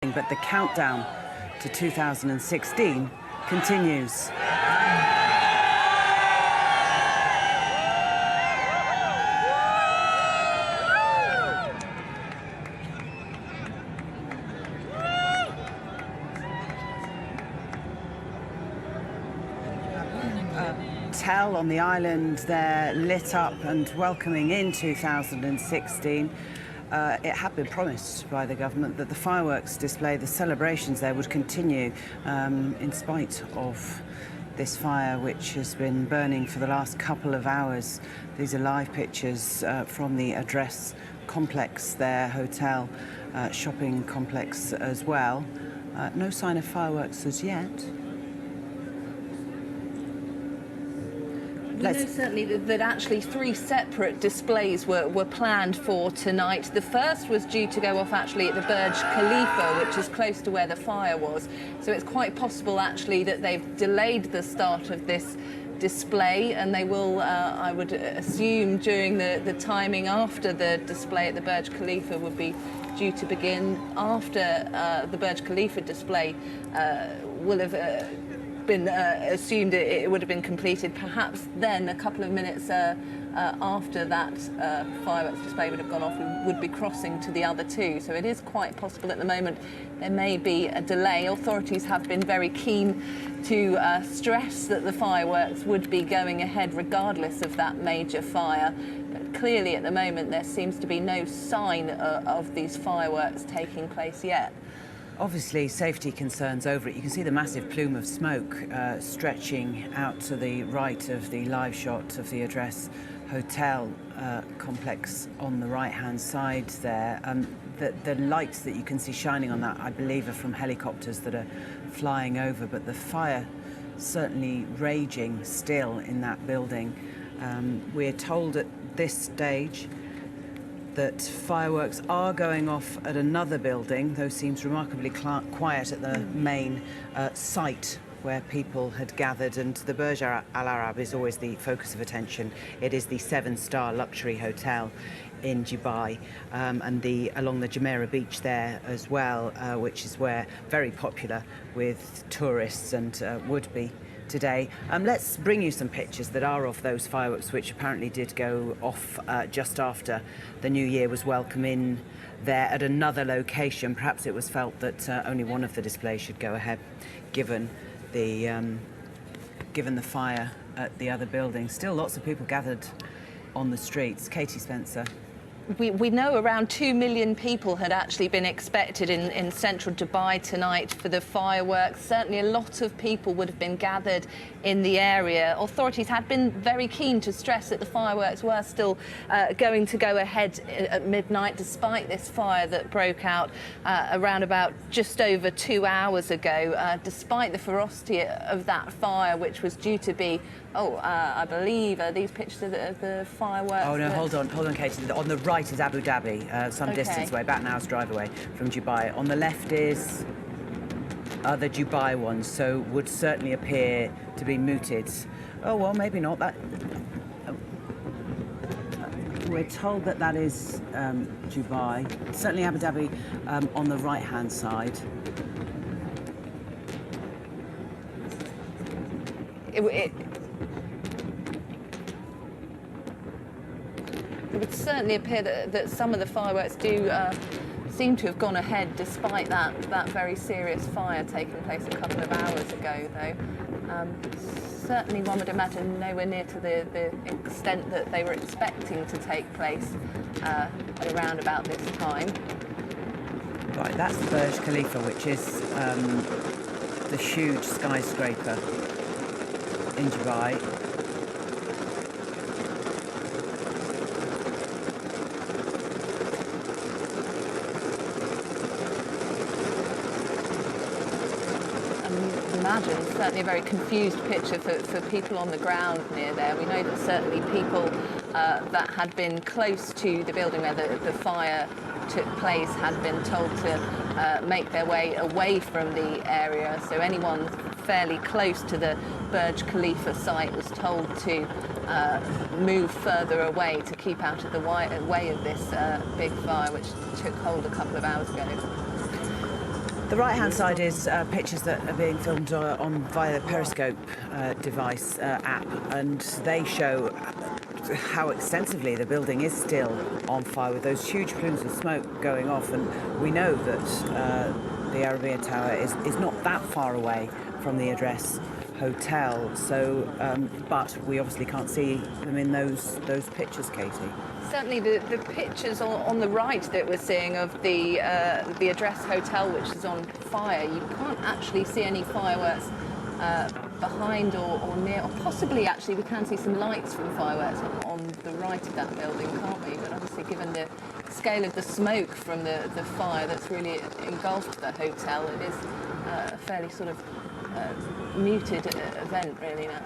But the countdown to 2016 continues. Hotel on the island there, lit up and welcoming in 2016. It had been promised by the government that the fireworks display, the celebrations there would continue in spite of this fire which has been burning for the last couple of hours. These are live pictures from the address complex there, hotel, shopping complex as well. No sign of fireworks as yet. We know certainly that actually 3 separate displays were planned for tonight. The first was due to go off actually at the Burj Khalifa, which is close to where the fire was. So it's quite possible actually that they've delayed the start of this display, and they will, I would assume, during the timing after the display at the Burj Khalifa would be due to begin after the Burj Khalifa display will have been assumed it would have been completed. Perhaps then, a couple of minutes after that fireworks display would have gone off, we would be crossing to the other 2. So it is quite possible at the moment there may be a delay. Authorities have been very keen to stress that the fireworks would be going ahead regardless of that major fire. But clearly at the moment there seems to be no sign of these fireworks taking place yet. Obviously, safety concerns over it. You can see the massive plume of smoke stretching out to the right of the live shot of the address hotel complex on the right-hand side there. The lights that you can see shining on that, I believe, are from helicopters that are flying over, but the fire certainly raging still in that building. We're told at this stage that fireworks are going off at another building, though seems remarkably quiet at the main site where people had gathered. And the Burj Al Arab is always the focus of attention. It is the 7-star luxury hotel in Dubai, and along the Jumeirah beach there as well, which is where very popular with tourists and would be today. Let's bring you some pictures that are of those fireworks, which apparently did go off just after the New Year was welcome in there at another location. Perhaps it was felt that only one of the displays should go ahead, given the fire at the other building. Still lots of people gathered on the streets. Katie Spencer. We know around 2 million people had actually been expected in central Dubai tonight for the fireworks. Certainly a lot of people would have been gathered in the area. Authorities had been very keen to stress that the fireworks were still going to go ahead at midnight, despite this fire that broke out around about just over 2 hours ago. Despite the ferocity of that fire, which was due to be, I believe, these pictures of the fireworks. Oh no, hold on, Katie. On the right is Abu Dhabi, some distance away, about an hour's drive away from Dubai. On the left is the Dubai ones, so would certainly appear to be mooted. Oh, well, maybe not. We're told that that is Dubai. Certainly Abu Dhabi on the right-hand side. It would certainly appear that some of the fireworks do seem to have gone ahead despite that very serious fire taking place a couple of hours ago, though. Certainly one would imagine nowhere near to the extent that they were expecting to take place at around about this time. Right, that's the Burj Khalifa, which is the huge skyscraper in Dubai. Imagine, certainly a very confused picture for people on the ground near there. We know that certainly people that had been close to the building where the fire took place had been told to make their way away from the area. So anyone fairly close to the Burj Khalifa site was told to move further away to keep out of the way of this big fire, which took hold a couple of hours ago. The right-hand side is pictures that are being filmed via the Periscope device app, and they show how extensively the building is still on fire with those huge plumes of smoke going off. And we know that the Arabia Tower is not that far away from the Address Hotel, so but we obviously can't see them in those pictures, Katie. Certainly the pictures on the right that we're seeing of the Address Hotel, which is on fire, you can't actually see any fireworks behind or near, or possibly actually we can see some lights from fireworks on the right of that building, can't we? But obviously given the scale of the smoke from the fire that's really engulfed the hotel, it is a fairly sort of muted event really now.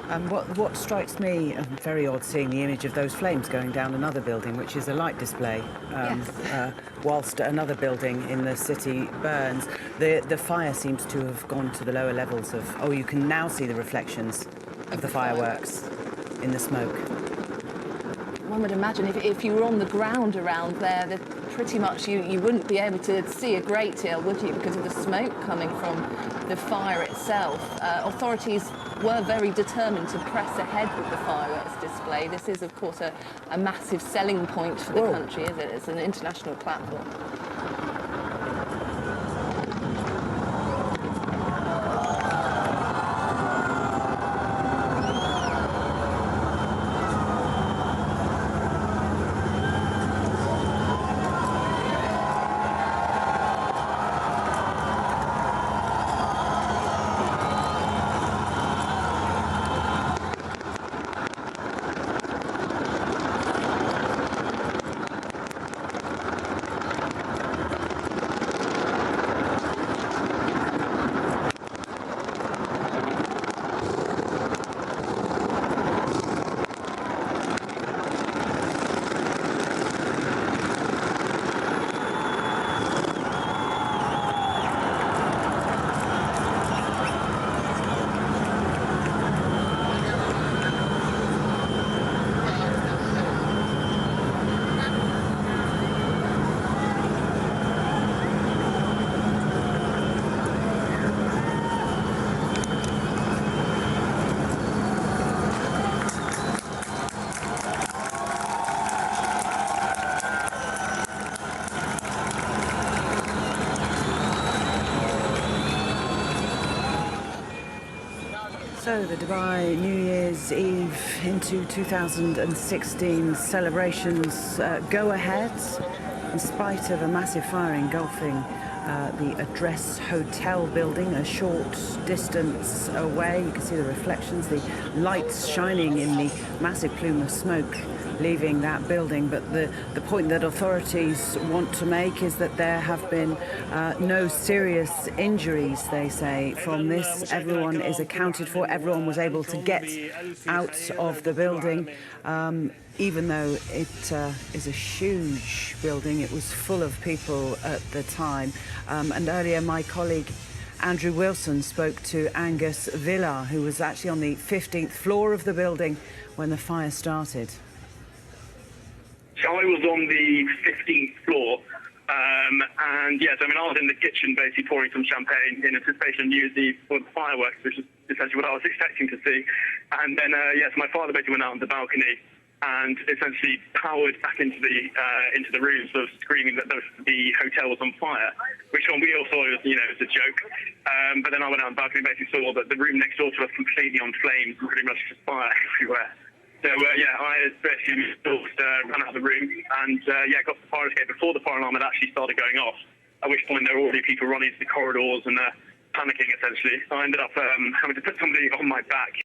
And what strikes me very odd, seeing the image of those flames going down another building, which is a light display, whilst another building in the city burns. The fire seems to have gone to the lower levels of... Oh, you can now see the reflections of the fireworks in the smoke. One would imagine if you were on the ground around there, that pretty much you wouldn't be able to see a great deal, would you, because of the smoke coming from the fire itself. Authorities were very determined to press ahead with the fireworks display. This is, of course, a massive selling point for the country, is it? It's an international platform. So the Dubai New Year's Eve into 2016 celebrations go ahead in spite of a massive fire engulfing the Address Hotel building a short distance away. You can see the reflections, the lights shining in the massive plume of smoke leaving that building. But the point that authorities want to make is that there have been no serious injuries, they say, from this. Everyone is accounted for. Everyone was able to get out of the building. Even though it is a huge building, it was full of people at the time. And earlier, my colleague Andrew Wilson spoke to Angus Villar, who was actually on the 15th floor of the building when the fire started. So I was on the 15th floor, and yes, I was in the kitchen basically pouring some champagne in anticipation of New Year's Eve for the fireworks, which is essentially what I was expecting to see. And then, yes, my father basically went out on the balcony and essentially powered back into the room, sort of screaming that the hotel was on fire, which we all thought was, was a joke. But then I went out on the balcony and basically saw that the room next door to us completely on flames and pretty much just fire everywhere. So, I basically ran out of the room and, got to the fire escape before the fire alarm had actually started going off, at which point there were already people running into the corridors and panicking, essentially. I ended up having to put somebody on my back